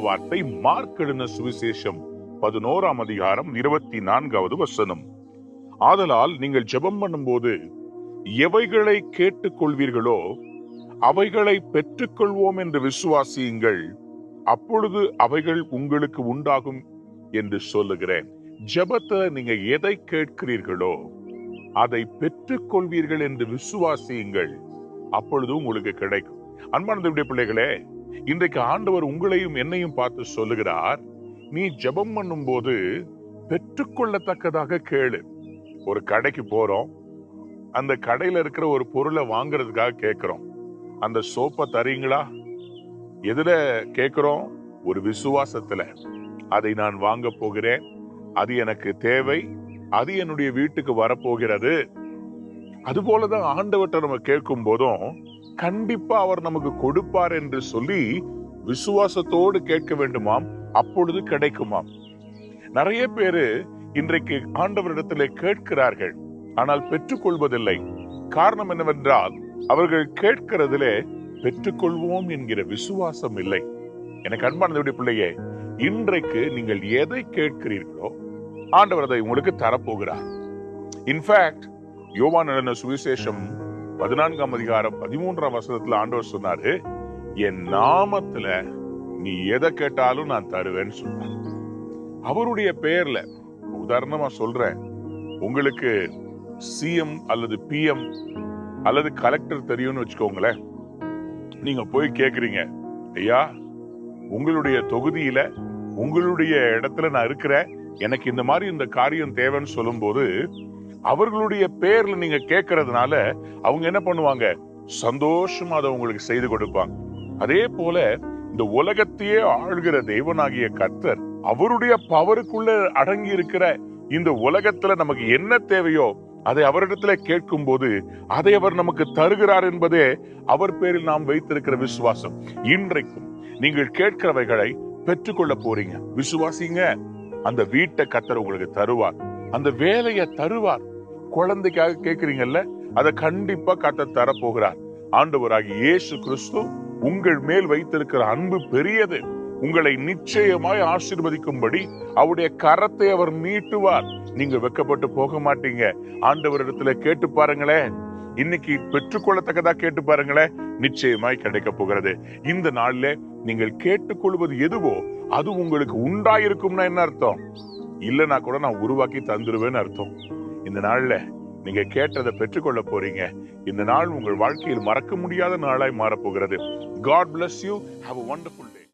வார்த்தை மார்க் எழுதின சுவிசேஷம் 11ஆம் அதிகாரம் 24வது வசனம். ஆதலால் நீங்கள் ஜெபம் பண்ணும்போது எவைகளை கேட்டுக்கொள்வீர்களோ அவைகளை பெற்றுக்கொள்வோம் என்று விசுவாசியுங்கள், அப்பொழுது அவைகள் உங்களுக்கு உண்டாகும் என்று சொல்லுகிறேன். ஜெபத்தை நீங்க எதை கேட்கிறீர்களோ அதை பெற்றுக்கொள்வீர்கள் என்று விசுவாசியுங்கள், அப்பொழுது உங்களுக்கு கிடைக்கும். அன்பான தேவனுடைய பிள்ளைகளே, இன்றைக்கு ஆண்டவர் உங்களையும் என்னையும் பார்த்து சொல்லுகிறார், நீ ஜெபம் பண்ணும் போது பெற்றுக்கொள்ளத்தக்கதாக கேளு. ஒரு கடைக்கு போறோம், அந்த கடையில இருக்கிற ஒரு பொருளை வாங்குறதுக்காக கேட்கிறோம். அந்த சோப்பை தரீங்களா? எதுல கேட்கிறோம்? ஒரு விசுவாசத்துல. அதை நான் வாங்க போகிறேன், அது எனக்கு தேவை, அது என்னுடைய வீட்டுக்கு வரப்போகிறது. அதுபோலதான் ஆண்டவர்கிட்ட நம்ம கேட்கும் போதும் கண்டிப்பா அவர் நமக்கு கொடுப்பார் என்று சொல்லி விசுவாசத்தோடு கேட்க வேண்டுமாம், அப்பொழுது கிடைக்குமாம். நிறைய பேரு இன்றைக்கு ஆண்டவரிடத்திலே கேட்கிறார்கள், ஆனால் பெற்றுக்கொள்வதில்லை. காரணம் என்னவென்றால் அவர்கள் கேட்கிறதிலே பெற்றுக்கொள்வோம் என்கிற விசுவாசம் இல்லை. எனக்கு அன்பான தேவனுடைய பிள்ளையே, இன்றைக்கு நீங்கள் எதை கேட்கிறீர்களோ ஆண்டவர் அதை உங்களுக்கு தரப்போகிறார். இன்ஃபேக்ட் யோவான் எழுதின சுவிசேஷம் 14ஆம் அதிகாரம் 13ஆம் வசனத்துல ஆண்டவர் சொன்னாரு, என் நாமத்துல நீ எதை கேட்டாலும் நான் தருவேன்னு சொன்னார். அவருடைய பெயர்ல, உதாரணமா சொல்றேன், உங்களுக்கு சிஎம் அல்லது பிஎம் அல்லது கலெக்டர் தெரியும்னு வச்சுக்கோங்களேன். நீங்க போய் கேக்குறீங்க, ஐயா உங்களுடைய தொகுதியில உங்களுடைய இடத்துல நான் இருக்கிறேன், எனக்கு இந்த மாதிரி இந்த காரியம் தேவைன்னு சொல்லும் போது அவர்களுடைய பேர்ல நீங்க கேட்கறதுனால அவங்க என்ன பண்ணுவாங்க? சந்தோஷமா அதை உங்களுக்கு செய்து கொடுப்பாங்க. அதே போல இந்த உலகத்தையே ஆள்கிற தேவனாகிய கர்த்தர் அவருடைய பவருக்குள்ள அடங்கி இருக்கிற இந்த உலகத்துல நமக்கு என்ன தேவையோ அதை அவரிடத்துல கேட்கும் போது அதை அவர் நமக்கு தருகிறார் என்பதே அவர் பேரில் நாம் வைத்திருக்கிற விசுவாசம். இன்றைக்கும் நீங்கள் கேட்கிறவைகளை பெற்றுக்கொள்ள போறீங்க, விசுவாசிங்க. அந்த வீட்டை கர்த்தர் உங்களுக்கு தருவார், அந்த வேலையை தருவார். குழந்தைக்காக கேட்கிறீங்கல்ல, அதை கண்டிப்பா கர்த்தர் தரப்போகிறார். ஆண்டவராகிய இயேசு கிறிஸ்து உங்கள் மேல் வைத்திருக்கிற அன்பு பெரியது. உங்களை நிச்சயமாய் ஆசீர்வதிக்கும்படி அவருடைய கரத்தை அவர் நீட்டுவார். நீங்க வெட்கப்பட்டு போக மாட்டீங்க. ஆண்டவரிடத்துல கேட்டு பாருங்களேன், இன்னைக்கு பெற்றுக்கொள்ளத்தக்கதா கேட்டு பாருங்களேன், நிச்சயமாய் கிடைக்க போகிறது. இந்த நாள்ல நீங்கள் கேட்டுக்கொள்வது எதுவோ அது உங்களுக்கு உண்டாயிருக்கும்னா என்ன அர்த்தம்? இல்லைன்னா கூட நான் உருவாக்கி தந்துருவேன்னு அர்த்தம். இந்த நாள்ல நீங்க கேட்டதை பெற்றுக்கொள்ள போறீங்க. இந்த நாள் உங்கள் வாழ்க்கையில் மறக்க முடியாத நாளாய் மாறப்போகிறது. God bless you. Have a wonderful day.